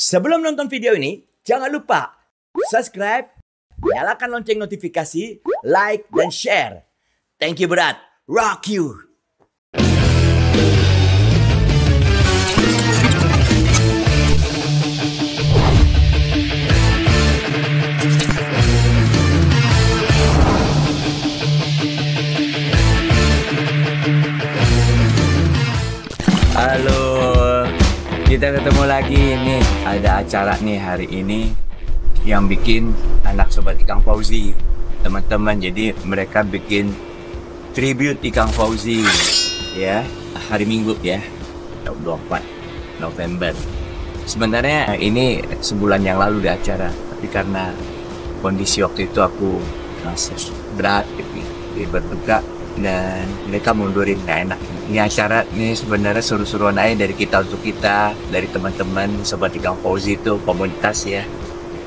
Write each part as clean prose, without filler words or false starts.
Sebelum nonton video ini, jangan lupa subscribe, nyalakan lonceng notifikasi, like, dan share. Thank you berat, rock you! Halo, kita ketemu lagi nih. Ada acara nih hari ini yang bikin anak sobat Ikang Fauzi, teman-teman. Jadi mereka bikin tribute Ikang Fauzi ya, hari Minggu ya, 24 November. Sebenarnya ini sebulan yang lalu di acara, tapi karena kondisi waktu itu aku masih berat gitu, berduka, dan mereka mundurin, gak enak. Ini acara ini sebenarnya seru-seruan aja dari kita untuk kita, dari teman-teman sobat Ikang Fauzi itu komunitas ya,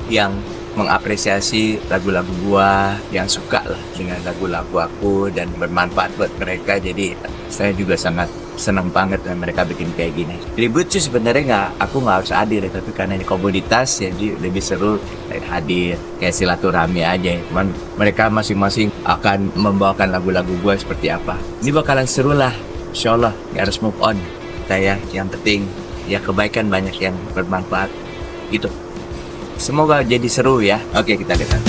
yang mengapresiasi lagu-lagu gua, yang suka lah dengan lagu-lagu aku dan bermanfaat buat mereka. Jadi saya juga sangat senang banget dan mereka bikin kayak gini. Ribut sih sebenarnya aku nggak harus hadir ya, tapi karena ini komunitas jadi lebih seru hadir, kayak silaturahmi aja. Cuman mereka masing-masing akan membawakan lagu-lagu gua seperti apa. Ini bakalan seru lah, insya Allah. Nggak harus move on kita ya, yang penting ya kebaikan banyak yang bermanfaat gitu. Semoga jadi seru ya. Oke, kita lihat.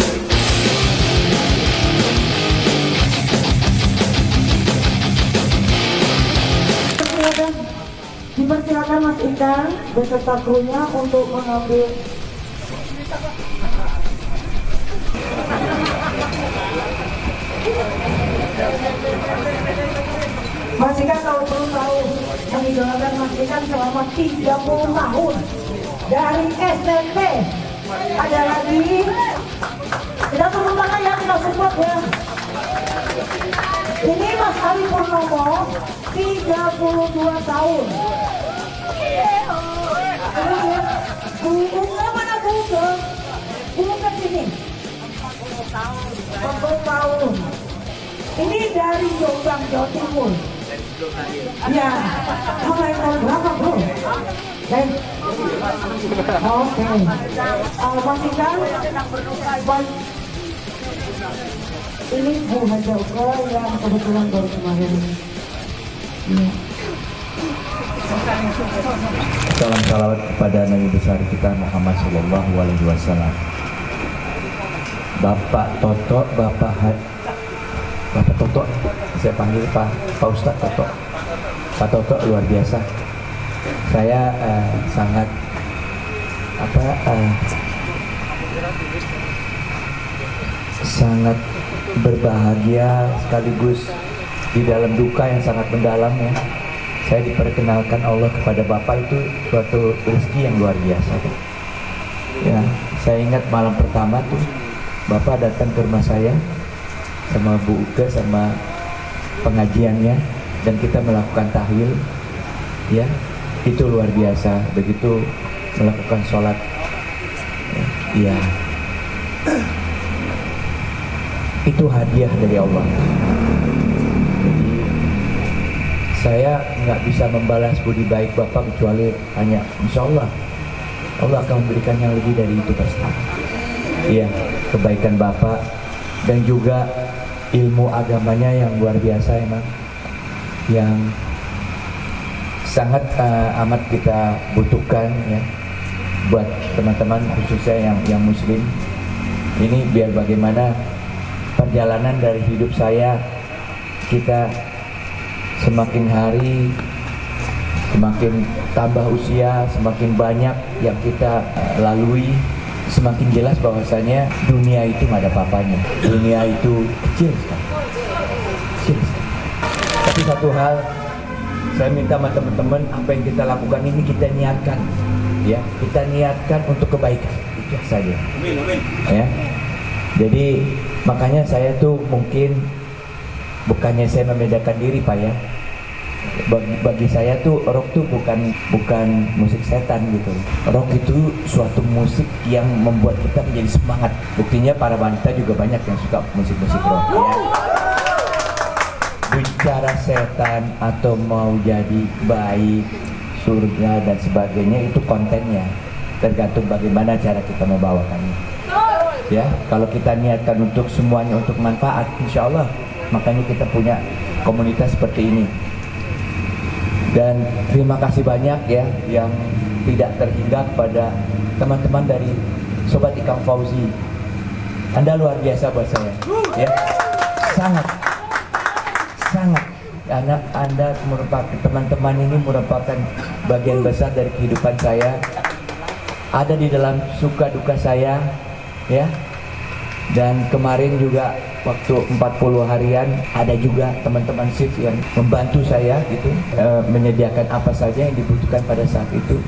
Dipersilakan Mas Ikang beserta krunya untuk mengambil. Mas Ikang kalau perlu tahu, mengidolakan Mas Ikang selama 30 tahun dari SMP. Ada lagi, kita turun tangan ya, kita support ya. Ini Mas Ali Purnomo, 32 tahun. Bunga mana bunga? Bunga sini. 40 tahun. Ini dari Jombang, Jawa Timur. Ya, mulai tahun berapa bro? Oke. Mas Ikang, ini Bu Haja Ukra yang kebetulan baru kemarin. Salam salawat kepada Nabi besar kita Muhammad Sallallahu Alaihi Wasallam. Bapak Toto, Bapak Toto, saya panggil Pak Ustadz Toto. Pak Toto luar biasa. Saya sangat sangat berbahagia sekaligus di dalam duka yang sangat mendalam ya. Saya diperkenalkan Allah kepada Bapak itu suatu rezeki yang luar biasa. Ya, saya ingat malam pertama tuh Bapak datang ke rumah saya sama Bu Uga sama pengajiannya, dan kita melakukan tahlil. Ya, itu luar biasa. Begitu melakukan sholat, ya, itu hadiah dari Allah. Jadi saya nggak bisa membalas budi baik Bapak kecuali hanya insya Allah Allah akan memberikan yang lebih dari itu pasti. Iya, kebaikan Bapak dan juga ilmu agamanya yang luar biasa emang, yang sangat amat kita butuhkan ya buat teman-teman khususnya yang muslim. Ini biar bagaimana perjalanan dari hidup saya, kita semakin hari semakin tambah usia, semakin banyak yang kita lalui, semakin jelas bahwasanya dunia itu nggak ada apa-apanya. Dunia itu kecil sekali. Kecil sekali. Tapi satu hal saya minta sama teman-teman, apa yang kita lakukan ini kita niatkan ya, kita niatkan untuk kebaikan, itu saja. Ya, jadi makanya saya tuh mungkin bukannya saya membedakan diri Pak ya, bagi saya tuh rock tuh bukan musik setan gitu. Rock itu suatu musik yang membuat kita menjadi semangat. Buktinya para wanita juga banyak yang suka musik-musik rock ya. Bicara setan atau mau jadi baik, surga dan sebagainya itu kontennya. tergantung bagaimana cara kita membawakannya. Ya, kalau kita niatkan untuk semuanya untuk manfaat, insya Allah, makanya kita punya komunitas seperti ini. Dan terima kasih banyak ya yang tidak terhingga kepada teman-teman dari Sobat Ikang Fauzi. Anda luar biasa buat saya, ya, sangat. Anda merupakan, teman-teman ini merupakan bagian besar dari kehidupan saya. Ada di dalam suka duka saya, ya. Dan kemarin juga waktu 40 harian ada juga teman-teman shift yang membantu saya gitu, menyediakan apa saja yang dibutuhkan pada saat itu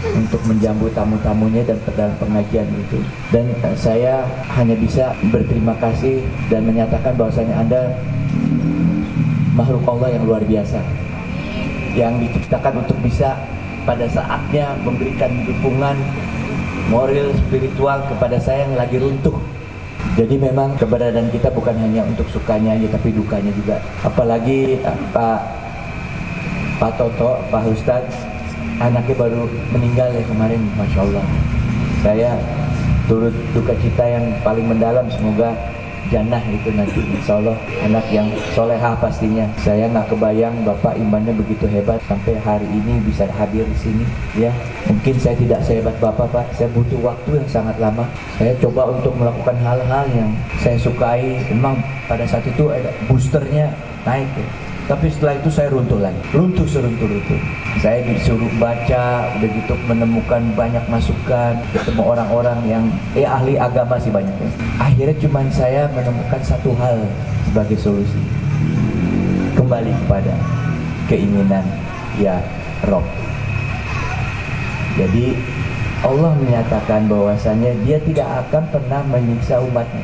untuk menjamu tamu-tamunya dan dalam pengajian itu. Dan saya hanya bisa berterima kasih dan menyatakan bahwasanya Anda makhluk Allah yang luar biasa, yang diciptakan untuk bisa pada saatnya memberikan dukungan moral spiritual kepada saya yang lagi runtuh. Jadi memang keberadaan kita bukan hanya untuk sukanya aja, tapi dukanya juga. Apalagi Pak Toto, Pak Ustadz, anaknya baru meninggal ya kemarin, Masya Allah. Saya turut duka cita yang paling mendalam, semoga jannah itu nanti, insya Allah anak yang solehah pastinya. Saya nggak kebayang Bapak imannya begitu hebat sampai hari ini bisa hadir di sini. Ya, mungkin saya tidak sehebat Bapak, Pak. Saya butuh waktu yang sangat lama. Saya coba untuk melakukan hal-hal yang saya sukai. Memang pada saat itu boosternya naik ya. Tapi setelah itu saya runtuh lagi, runtuh seruntuh-runtuh. Saya disuruh baca, udah gitu menemukan banyak masukan, ketemu orang-orang yang ahli agama sih banyak ya. Akhirnya cuma saya menemukan satu hal sebagai solusi, kembali kepada keinginan ya Rob. Jadi Allah menyatakan bahwasanya Dia tidak akan pernah menyiksa umatnya.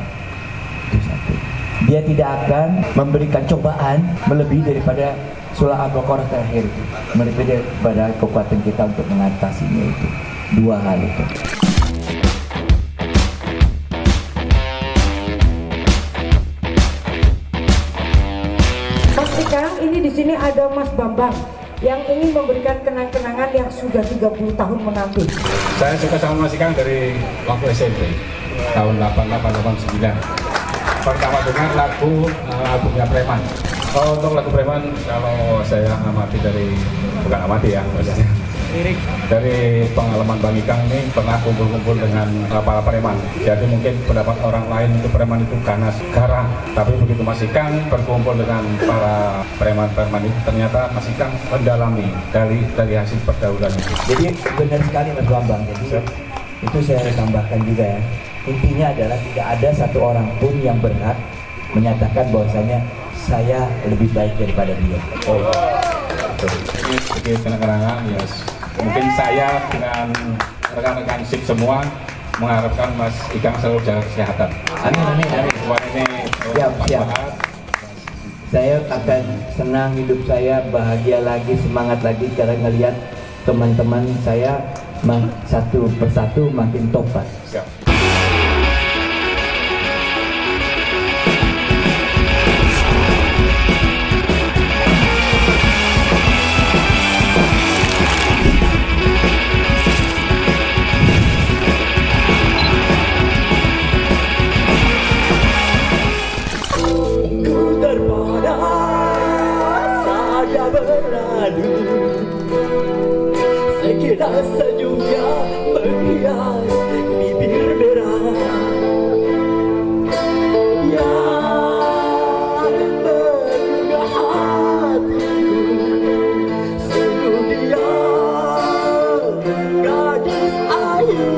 Itu satu. Dia tidak akan memberikan cobaan melebihi daripada surah Al-Baqarah terakhir itu, melebihi daripada kekuatan kita untuk mengatasinya itu. Dua hal itu. Mas Ikang, ini di sini ada Mas Bambang yang ingin memberikan kenang-kenangan yang sudah 30 tahun menampil. Saya suka sama Mas Ikang dari waktu SMP tahun 88-89. Pertama dengar lagunya Preman. Untuk lagu Preman, kalau saya amati bukan amati ya, maksudnya dari pengalaman Bang Ikang ini pernah kumpul-kumpul dengan para preman. Jadi mungkin pendapat orang lain itu preman itu ganas, garang. Tapi begitu Mas Ikang berkumpul dengan para preman-preman itu, ternyata Mas Ikang mendalami dari hasil pergaulan itu. Jadi benar sekali Mas Bambang. Jadi itu saya harus tambahkan juga ya. Intinya adalah tidak ada satu orang pun yang berhak menyatakan bahwasanya saya lebih baik daripada dia. Ini sebagai kenang-kenangan ya. Mungkin saya dengan rekan-rekan SIP semua mengharapkan Mas Ikang selalu jaga kesehatan. Amin. Buat ini Siap. Saya akan senang, hidup saya bahagia lagi, semangat lagi karena ngelihat teman-teman saya satu persatu makin tobat. Siap. Sekira senyumnya menghias bibir merah yang menggugah hatiku. Senyum dia gadis ayu.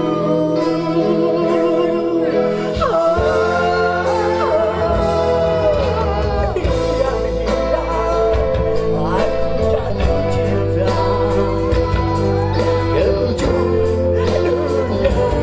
Yeah.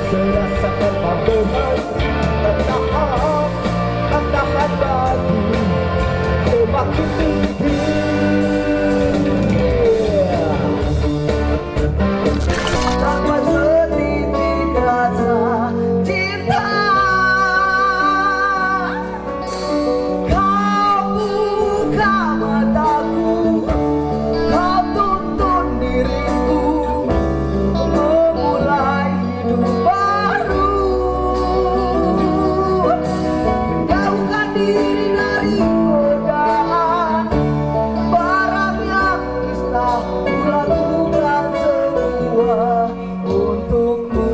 serasa terpabungan Tantangan baru semakin tinggi. Tanpa setitik rasa cinta, kau buka mataku, kau tuntun diriku memulai hidup baru. Jauhkan diri dari godaan barang yang bisa kulakukan semua untukmu.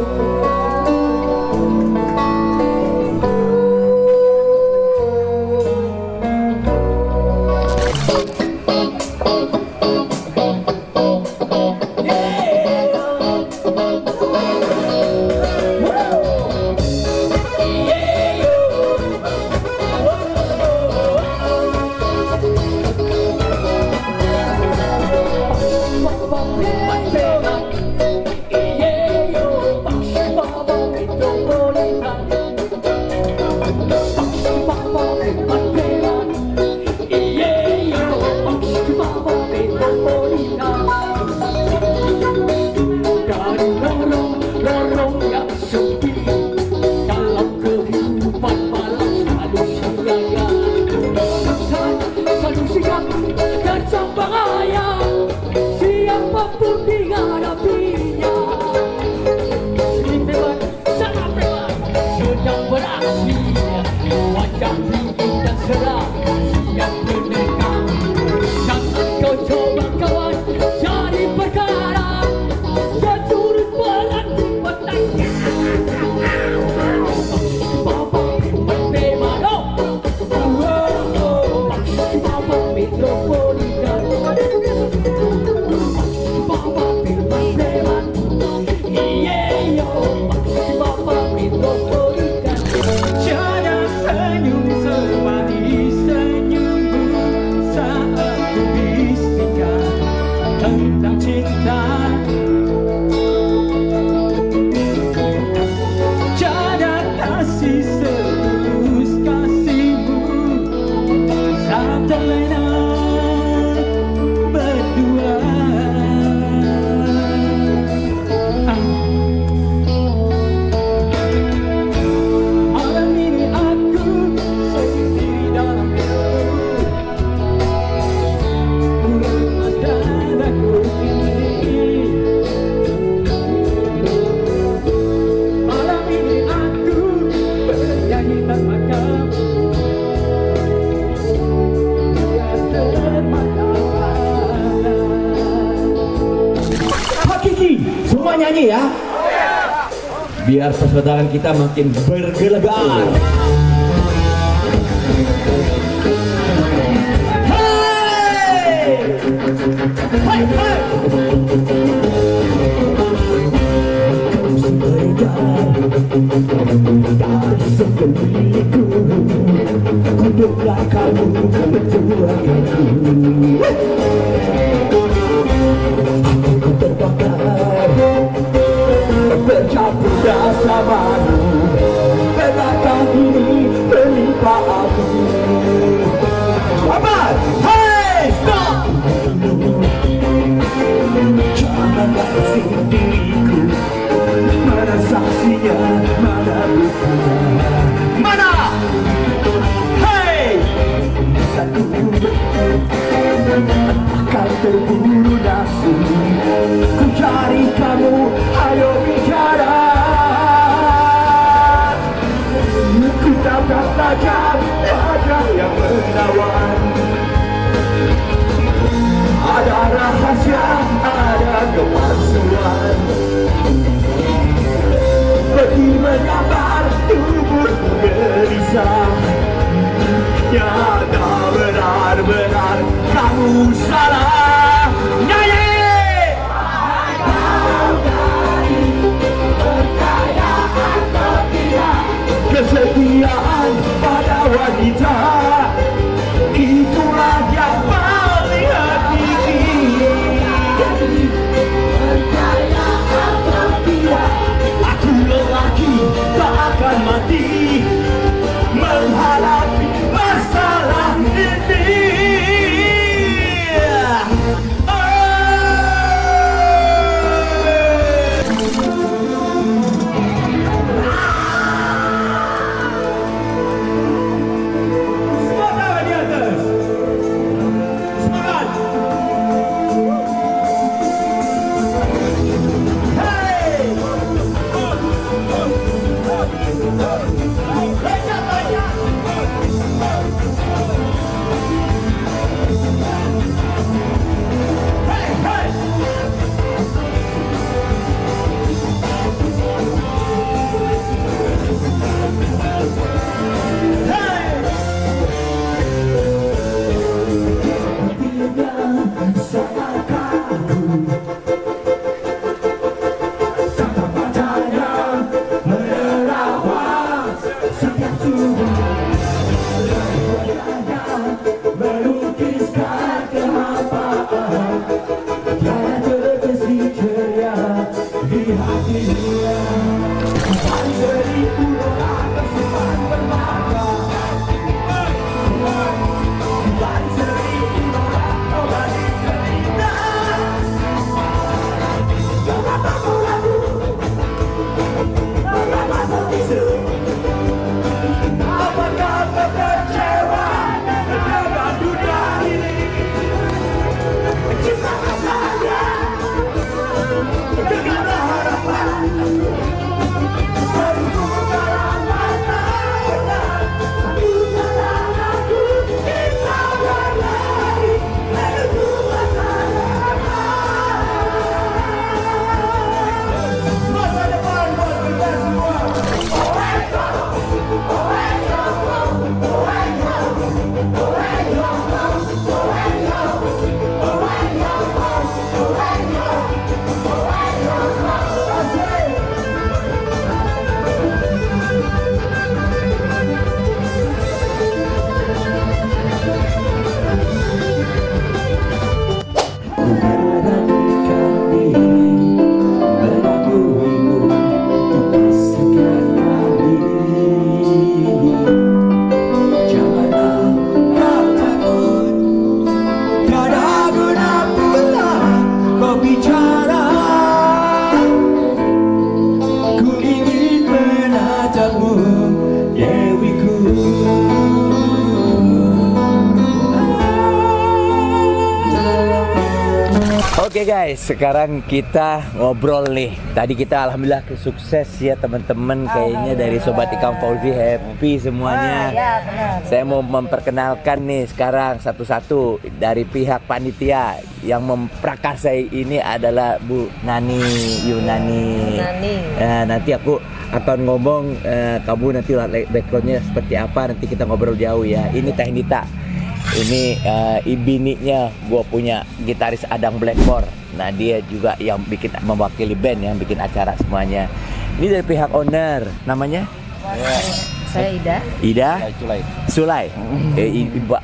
Semua nyanyi ya, biar persaudaraan kita makin bergelegar. Hey, hey, hey. Dari sekelilingku, ku dengar kamu mendoakanku. Aku terbakar, bercampur bersamamu. Benarkah ini menimpa aku? Aman, hey, stop! Janganlah usir diriku, mana saksinya, mana buktinya, mana? Hey, satu akan terburu nafsu, ku cari kamu, ayo bicara. Ku tabrak tajam, wajah yang menawan. Ada rahasia, ada kepalsuan, beti menyambar tubuhku gelisah. Nyata benar-benar kamu salah. Nyanyi! Kesetiaan pada wanita, itulah yang paling hakiki. Oke guys, sekarang kita ngobrol nih. Tadi kita alhamdulillah sukses ya teman-teman. Kayaknya dari Sobat Ikang Fauzi happy semuanya. Ya, benar. Saya mau memperkenalkan nih sekarang satu-satu dari pihak panitia yang memprakarsai ini adalah Bu Nani Yunani. Nah, nanti aku akan ngomong, kamu nanti backgroundnya seperti apa, nanti kita ngobrol jauh ya. Ini Teh Nita. Ini bininya gue punya gitaris Adang Blackmore. Nah dia juga yang bikin mewakili band, yang bikin acara semuanya. Ini dari pihak owner, namanya? Saya Ida. Ida? Sulai.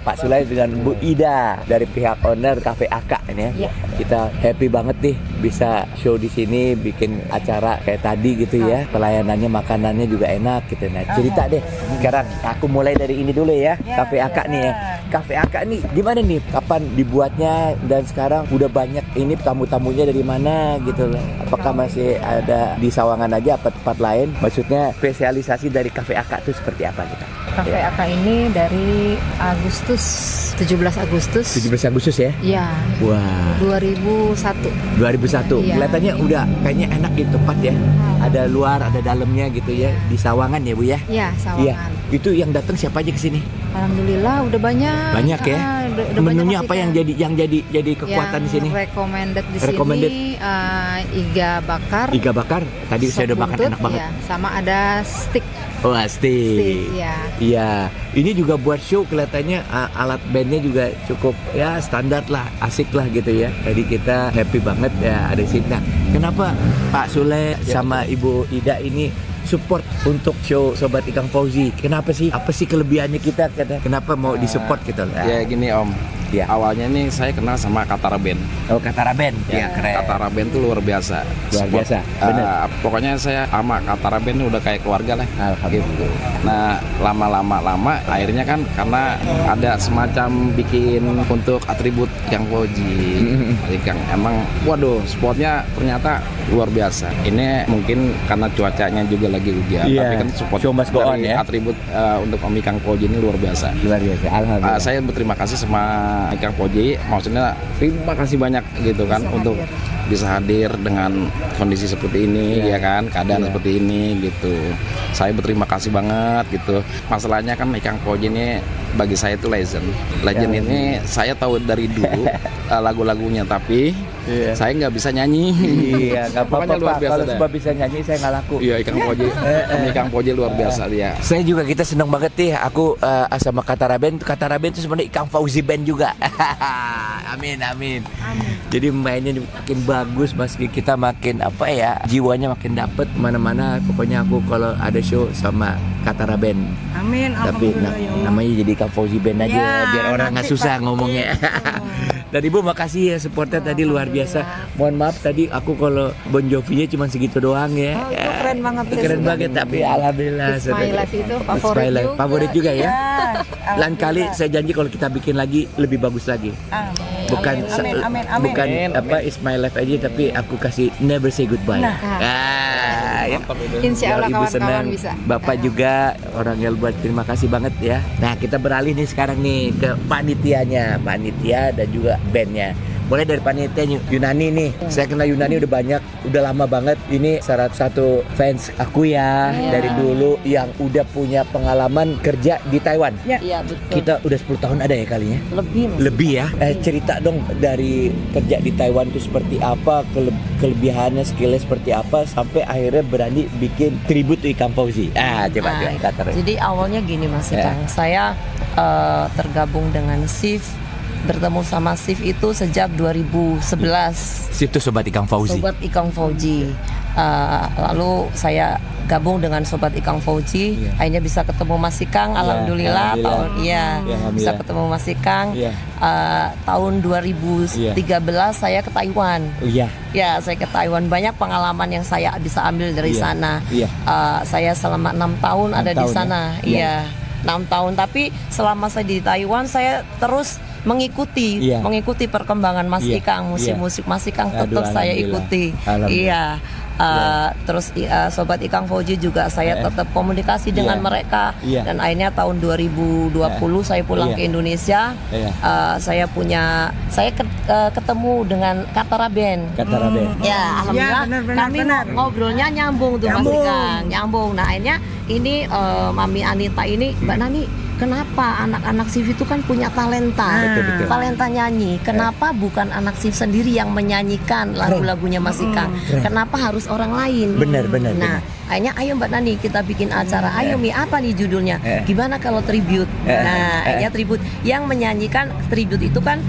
Pak Sulai dengan Bu Ida dari pihak owner Cafe Aka ini ya. Kita happy banget nih bisa show di sini, bikin acara kayak tadi gitu ya. Pelayanannya, makanannya juga enak gitu. Nah cerita deh. Sekarang aku mulai dari ini dulu ya. Cafe Aka nih ya. Cafe Aka nih gimana nih? Kapan dibuatnya dan sekarang udah banyak ini tamu-tamunya dari mana gitu loh. Apakah masih ada di Sawangan aja apa tempat lain? Maksudnya spesialisasi dari Cafe Aka itu seperti apa kita? Cafe Aka ini dari Agustus, 17 Agustus. 17 Agustus ya? Iya. Wah. 2001. 2001. Iya. Kelihatannya udah kayaknya enak di tempat ya. Ada luar, ada dalamnya gitu ya. Di Sawangan ya Bu ya? Iya, Sawangan. Iya. Itu yang datang siapa aja ke sini? Alhamdulillah udah banyak. Banyak ya. Udah Menunya banyak apa yang jadi kekuatan di sini? Recommended di Recommended. sini iga bakar. Iga bakar. Tadi sop saya udah makan buntut, enak banget. iya. Sama ada steak. Oh, pasti. Iya. Iya. Ini juga buat show kelihatannya alat bandnya juga cukup ya standar lah, asik lah gitu ya. Jadi kita happy banget ya ada di sini. Nah, kenapa Pak Sule sama Ibu Ida ini support untuk show Sobat Ikang Fauzi? Kenapa sih? Apa sih kelebihannya kita? Kenapa mau disupport gitu? Ya gini Om, Ya. awalnya nih saya kenal sama Katara Band. Oh, Katara Band. Ya, keren. Katara Band tuh luar biasa. Luar biasa, bener. Pokoknya saya sama Katara Band udah kayak keluarga lah. Alhamdulillah. Gitu. Nah lama akhirnya kan karena ada semacam bikin untuk atribut Ikang Fauzi. Ikang emang, waduh, spotnya ternyata luar biasa. Ini mungkin karena cuacanya juga lagi hujan, Iya. tapi kan support Show must go on, dari ya. atribut untuk Om Ikang Fauzi ini luar biasa. Luar biasa. Alhamdulillah. Saya berterima kasih sama Ikang Fauzi, maksudnya terima kasih banyak gitu kan untuk bisa hadir dengan kondisi seperti ini ya kan, keadaan seperti ini gitu. Saya berterima kasih banget gitu. Masalahnya kan Ikang Fauzi ini bagi saya itu legend. Legend ini saya tahu dari dulu lagu-lagunya, tapi saya nggak bisa nyanyi. Iya, nggak apa-apa Pokoknya luar Pak. biasa Kalau dah. sebab bisa nyanyi saya nggak laku. Iya, Ikang Fauzi, Ikang Fauzi luar biasa dia. Saya juga, kita senang banget nih. Aku sama Katara Band. Katara Band itu sebenarnya Ikang Fauzi Band juga. Amin. Jadi mainnya makin bagus, makin kita makin apa ya, jiwanya makin dapet mana-mana. Pokoknya aku kalau ada show sama Katara Band. Amin. Tapi namanya jadi Ikang Fauzi Band aja, Ya, biar orang nggak nanti susah Pak. ngomongnya. Dan Ibu makasih ya supportnya tadi luar biasa. Mohon maaf tadi aku kalau Bon Jovi-nya cuma segitu doang ya. Oh, itu keren banget sih. Keren banget tapi alhamdulillah. It's My Life itu favorit juga. Favorit juga ya. Ya, Lain kali saya janji kalau kita bikin lagi lebih bagus lagi. Bukan bukan apa It's My Life aja tapi aku kasih Never Say Goodbye. Ya. Insya Allah Ibu kawan-kawan senang. bisa. Bapak juga orang yang buat terima kasih banget ya. Nah kita beralih nih sekarang nih ke panitianya, panitia dan juga bandnya. Mulai dari panitia Yunani nih. Saya kenal Yunani udah banyak, udah lama banget. Ini salah satu fans aku ya dari dulu yang udah punya pengalaman kerja di Taiwan. Iya betul. Kita udah 10 tahun ada ya kalinya? Lebih ya. Cerita dong dari kerja di Taiwan itu seperti apa, kelebihannya, skillnya seperti apa, sampai akhirnya berani bikin tribute to Ikang Fauzi. Coba kata. Jadi awalnya gini Mas Ikang, saya tergabung dengan SIF, bertemu sama SIF itu sejak 2011. SIF itu Sobat Ikang Fauzi. Sobat Ikang Fauzi. Lalu saya gabung dengan Sobat Ikang Fauzi, akhirnya bisa ketemu Mas Ikang. Alhamdulillah. Bisa ketemu Mas Ikang. Tahun 2013 saya ke Taiwan. Ya, saya ke Taiwan, banyak pengalaman yang saya bisa ambil dari sana. Saya selama 6 tahun ada di sana. 6 tahun. Tapi selama saya di Taiwan saya terus mengikuti perkembangan Mas Ikang, musik Mas Ikang tetap saya ikuti. Terus Sobat Ikang Fauzi juga saya tetap komunikasi dengan mereka. Dan akhirnya tahun 2020 saya pulang ke Indonesia. Saya ketemu dengan Katara Band. Ya, alhamdulillah kami ngobrolnya nyambung tuh Mas Ikang, nyambung. Nah akhirnya ini Mami Anita ini, Mbak Nani, kenapa anak-anak SIF itu kan punya talenta, talenta nyanyi. Kenapa bukan anak SIF sendiri yang menyanyikan lagu-lagunya Mas Ikang? Kenapa harus orang lain? Benar. Nah, akhirnya ayo Mbak Nani kita bikin acara. Ayo Mi, apa nih judulnya? Gimana kalau tribute? Nah, akhirnya tribute yang menyanyikan tribute itu kan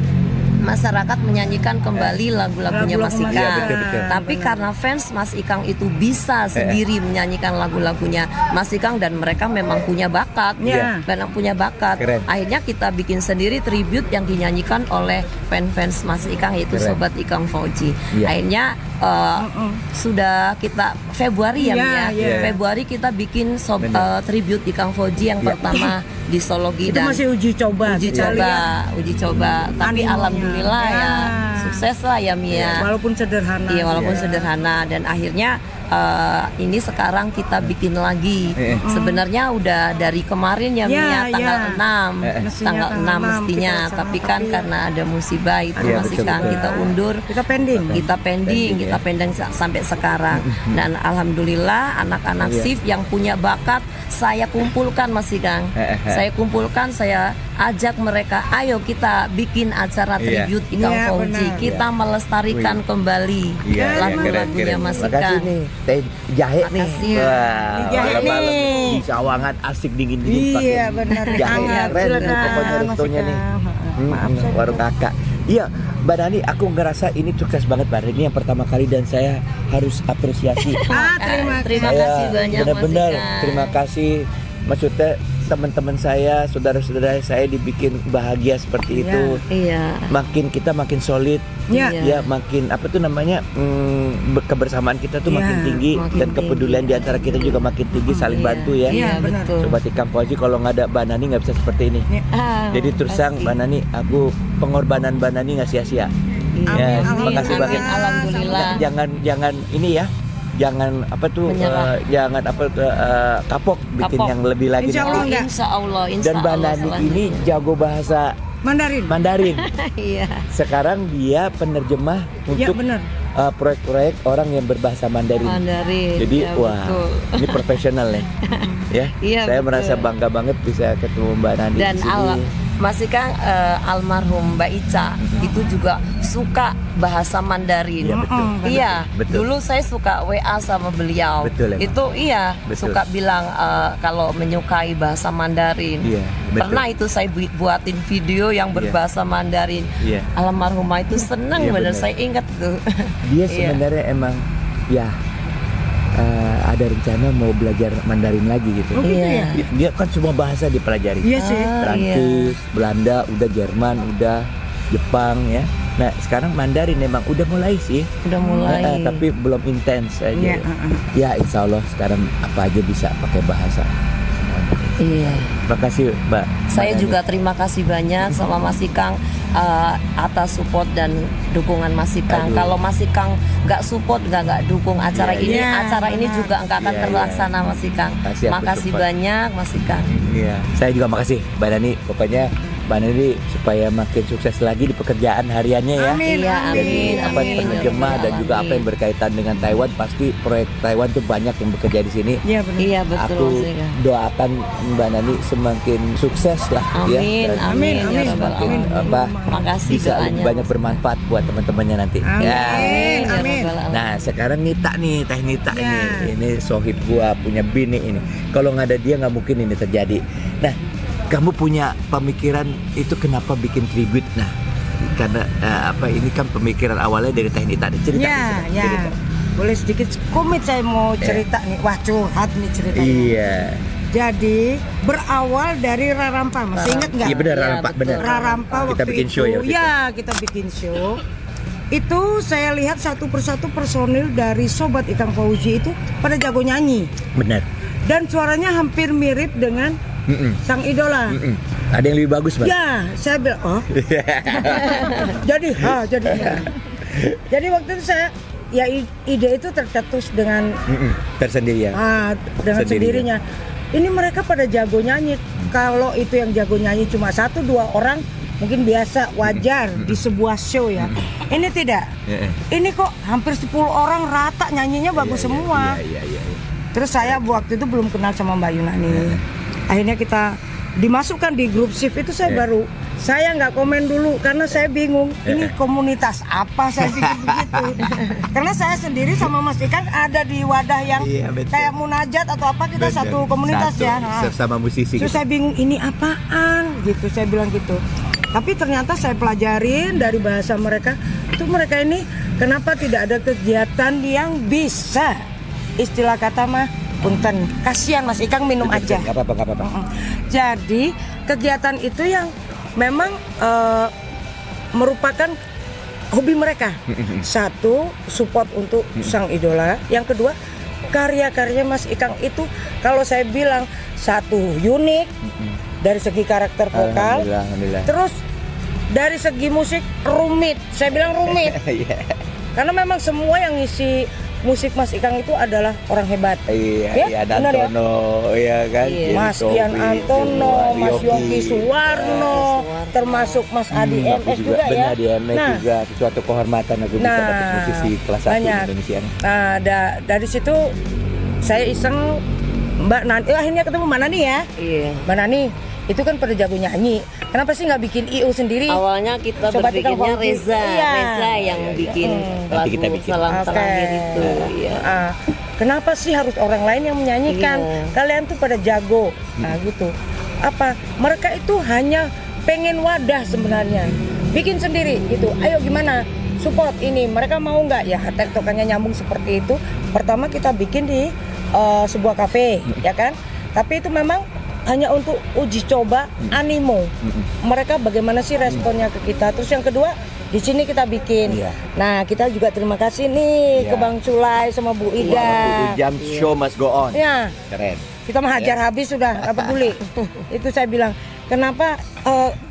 masyarakat menyanyikan kembali lagu-lagunya Mas Ikang. Tapi karena fans Mas Ikang itu bisa sendiri menyanyikan lagu-lagunya Mas Ikang dan mereka memang punya bakat, akhirnya kita bikin sendiri tribute yang dinyanyikan oleh fans Mas Ikang, yaitu Sobat Ikang Fauzi. Akhirnya sudah kita Februari Februari kita bikin tribute Ikang Fauzi yang pertama di Solo Gidan. Itu masih uji coba. Tapi alhamdulillah ya sukses lah ya Mia. Walaupun sederhana. Iya, walaupun sederhana, dan akhirnya ini sekarang kita bikin lagi. Sebenarnya udah dari kemarin ya Mia, tanggal 6. Tanggal 6 mestinya, tapi kan karena ada musibah itu Mas Ikang kita undur. Kita pending sampai sekarang. Dan alhamdulillah anak-anak SIF yang punya bakat saya kumpulkan Mas Ikang. Saya ajak mereka, ayo kita bikin acara tribute Ikang Fauzi. Kita melestarikan kembali lagu-lagunya Mas Ikang. Teh jahe nih. Jahe di Sawangan asik dingin-dingin pakai. Iya benar. Jahe keren pokoknya restonya nih. Warung Kakak. Iya, Mbak Nani, aku ngerasa ini sukses banget Mbak. Ini yang pertama kali dan saya harus apresiasi. Terima kasih banyak benar-benar Mas Ikang. terima kasih. Maksudnya teman-teman saya, saudara-saudara saya dibikin bahagia seperti itu. Makin kita makin solid. Ya makin apa tuh namanya kebersamaan kita tuh makin tinggi, dan kepedulian di antara kita juga makin tinggi, saling bantu ya. Sobat Ikang Fauzi, kalau nggak ada Mbak Nani nggak bisa seperti ini. Jadi terus terang Mbak Nani, aku pengorbanan Mbak Nani nggak sia-sia. Terima kasih banget. Alhamdulillah. Jangan ini ya. Jangan kapok bikin yang lebih lagi. Insya Allah. Dan Mbak Nani ini jago bahasa Mandarin. Sekarang dia penerjemah untuk proyek-proyek orang yang berbahasa Mandarin. Jadi ini profesional ya. Saya merasa bangga banget bisa ketemu Mbak Nani dan di sini. Mas Ikang, almarhum Mbak Ica itu juga suka bahasa Mandarin. Betul. Dulu saya suka WA sama beliau. Itu suka bilang kalau menyukai bahasa Mandarin. Pernah itu saya buatin video yang berbahasa Mandarin. Almarhumah itu senang benar, saya ingat tuh. Dia sebenarnya emang ada rencana mau belajar Mandarin lagi gitu. Dia kan semua bahasa dipelajari. Prancis, Belanda, udah Jerman, udah Jepang ya. Nah sekarang Mandarin memang udah mulai sih. Udah mulai. Tapi belum intens aja. Ya insya Allah sekarang apa aja bisa pakai bahasa. Iya. Terima kasih Mbak. Saya juga terima kasih banyak sama Mas Ikang atas support dan dukungan Mas Ikang. Kalau Mas Ikang nggak support, nggak dukung acara ini, acara ini juga nggak akan terlaksana Mas Ikang. Makasih banyak Mas Ikang. Iya. Saya juga makasih Mbak Nani. Pokoknya Mbak Nani supaya makin sukses lagi di pekerjaan hariannya ya. Amin. Jadi apa penerjemah dan juga apa yang berkaitan dengan Taiwan, pasti proyek Taiwan tuh banyak yang bekerja di sini. Iya benar. Iya betul. Aku doakan Mbak Nani semakin sukses lah ya. Amin. Semakin makasih bisa doanya. lebih banyak bermanfaat buat teman-temannya nanti. Amin. Nah sekarang Nita nih, Teh Nita ini sohib gua, punya bini ini. Kalau nggak ada dia nggak mungkin ini terjadi. Nah kamu punya pemikiran itu kenapa bikin tribute? Nah, karena ini kan pemikiran awalnya dari Teh Nita. Cerita. Ya. Boleh sedikit komit saya mau cerita nih. Wah curhat nih ceritanya. Iya. Jadi berawal dari Rarampa, masih ingat nggak? Iya benar, Rarampa benar. Rarampa waktu kita bikin show ya. Kita bikin show. Itu saya lihat satu persatu personil dari Sobat Ikang Fauzi itu pada jago nyanyi. Benar. Dan suaranya hampir mirip dengan sang idola. Ada yang lebih bagus, Bang? Ya, saya bilang, oh. Jadi waktu itu saya, ya ide itu tercetus dengan tersendiri ya. Dengan sendirinya. Ini mereka pada jago nyanyi. Kalau itu yang jago nyanyi cuma 1-2 orang, mungkin biasa, wajar di sebuah show ya. Ini tidak. Ini kok hampir 10 orang rata nyanyinya bagus semua. Iya. Terus saya waktu itu belum kenal sama Mbak Yunani. Akhirnya kita dimasukkan di grup shift itu saya nggak komen dulu karena saya bingung ini komunitas apa saya pikir begitu. Karena saya sendiri sama Mas Ikang ada di wadah yang kayak munajat atau apa, kita satu komunitas ya. Sama musisi. Terus saya bingung ini apaan gitu, saya bilang gitu. Tapi ternyata saya pelajarin dari bahasa mereka, itu mereka ini kenapa tidak ada kegiatan yang bisa, istilah kata mah punten, kasihan Mas Ikang minum aja. Gak apa-apa. Jadi kegiatan itu yang memang merupakan hobi mereka. Satu, support untuk sang idola. Yang kedua, karya-karya Mas Ikang itu kalau saya bilang satu unik dari segi karakter vokal. Alhamdulillah. Terus dari segi musik rumit. Saya bilang rumit. Karena memang semua yang ngisi musik Mas Ikang itu adalah orang hebat. Iya, Antono, ya kan? Mas Ian Antono, Mas Yogi Suwarno, termasuk Mas Adi MS juga ya. Adi MS juga, suatu kehormatan aku bisa dapat musisi kelas 1 di Indonesia. Nah, dari situ saya iseng Mbak Nani, akhirnya ketemu Mbak Nani ya. Iya. Mbak Nani itu kan pada jago nyanyi. Kenapa sih nggak bikin IU sendiri? Awalnya kita berpikirnya Reza yang bikin lagu Salam Terakhir itu. Kenapa sih harus orang lain yang menyanyikan? Kalian tuh pada jago. Nah gitu. Apa? Mereka itu hanya pengen wadah sebenarnya. Bikin sendiri gitu. Ayo gimana? Support ini. Mereka mau nggak? Ya tektokannya nyambung seperti itu. Pertama kita bikin di sebuah kafe, ya kan? Tapi itu memang hanya untuk uji coba animo mereka, bagaimana sih responnya ke kita. Terus yang kedua di sini kita bikin. Nah kita juga terima kasih nih ke Bang Culai sama Bu Ida. 20 jam show must go on. Ya. Keren. Kita menghajar habis sudah, nggak peduli. Itu saya bilang kenapa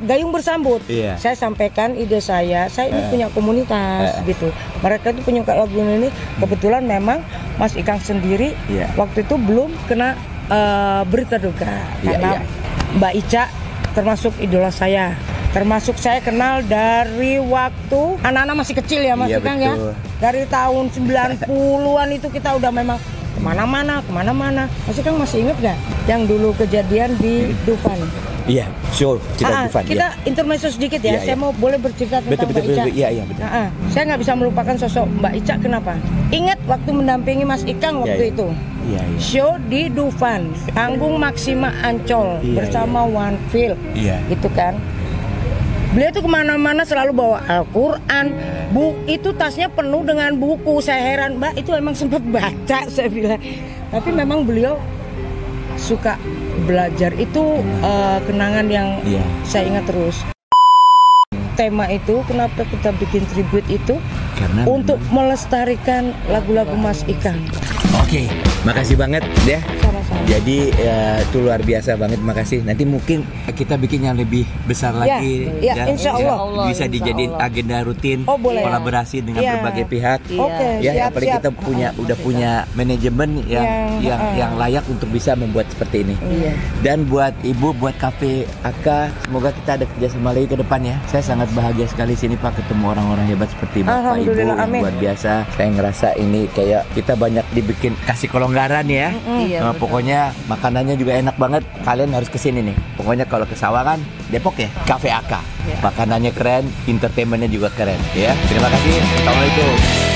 gayung bersambut. Saya sampaikan ide saya ini punya komunitas gitu. Mereka itu punya lagu ini. Kebetulan memang Mas Ikang sendiri waktu itu belum kena berita duka karena Mbak Ica termasuk idola saya, termasuk saya kenal dari waktu anak-anak masih kecil ya Mas Ikang ya, dari tahun 90-an itu kita udah memang kemana-mana. Mas Ikang masih inget gak yang dulu kejadian di Dufan? Iya, show kita Dufan. Kita intermezzo sedikit ya. Saya mau boleh bercerita tentang Mbak Ica. Iya, betul. Saya nggak bisa melupakan sosok Mbak Ica. Kenapa? Ingat waktu mendampingi Mas Ikang waktu itu. Show di Dufan, panggung Maxima Ancol bersama One Feel, gitu kan. Beliau tuh kemana-mana selalu bawa Al-Quran, itu tasnya penuh dengan buku. Saya heran, Mbak, itu emang sempat baca, saya bilang. Tapi memang beliau suka belajar, itu kenangan yang saya ingat terus. tema itu, kenapa kita bikin tribute itu? Karena untuk melestarikan lagu-lagu Mas Ikang. Oke, makasih banget ya. Sama-sama. Jadi itu luar biasa banget, makasih. Nanti mungkin kita bikin yang lebih besar lagi. Ya, insya Allah. Bisa dijadiin agenda rutin, boleh. Kolaborasi dengan berbagai pihak. Oke, ya, apalagi kita udah punya manajemen yang layak untuk bisa membuat seperti ini. Dan buat Ibu, buat Cafe Aka, semoga kita ada kerjasama lagi ke depan ya. Saya sangat bahagia sekali sini Pak ketemu orang-orang hebat seperti Bapak Ibu yang luar biasa. Saya ngerasa ini kayak kita banyak dibikin kasih kelonggaran ya. Pokoknya makanannya juga enak banget. Kalian harus kesini nih. Pokoknya kalau ke Sawangan, Depok ya, Cafe Aka. Makanannya keren, entertainmentnya juga keren ya. Terima kasih. Assalamualaikum.